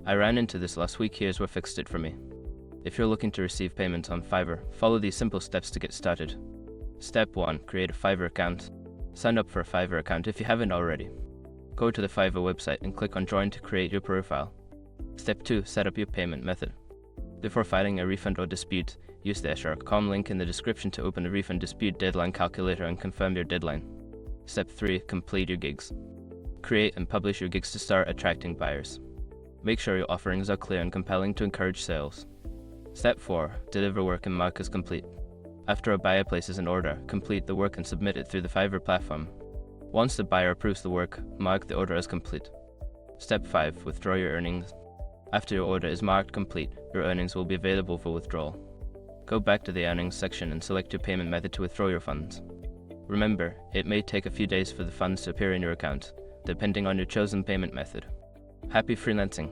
I ran into this last week. Here's what fixed it for me. If you're looking to receive payment on Fiverr, follow these simple steps to get started. Step 1. Create a Fiverr account. Sign up for a Fiverr account if you haven't already. Go to the Fiverr website and click on Join to create your profile. Step 2. Set up your payment method. Before filing a refund or dispute, use the SR.com link in the description to open the refund dispute deadline calculator and confirm your deadline. Step 3. Complete your gigs. Create and publish your gigs to start attracting buyers. Make sure your offerings are clear and compelling to encourage sales. Step 4. Deliver work and mark as complete. After a buyer places an order, complete the work and submit it through the Fiverr platform. Once the buyer approves the work, mark the order as complete. Step 5. Withdraw your earnings. After your order is marked complete, your earnings will be available for withdrawal. Go back to the earnings section and select your payment method to withdraw your funds. Remember, it may take a few days for the funds to appear in your account, depending on your chosen payment method. Happy freelancing!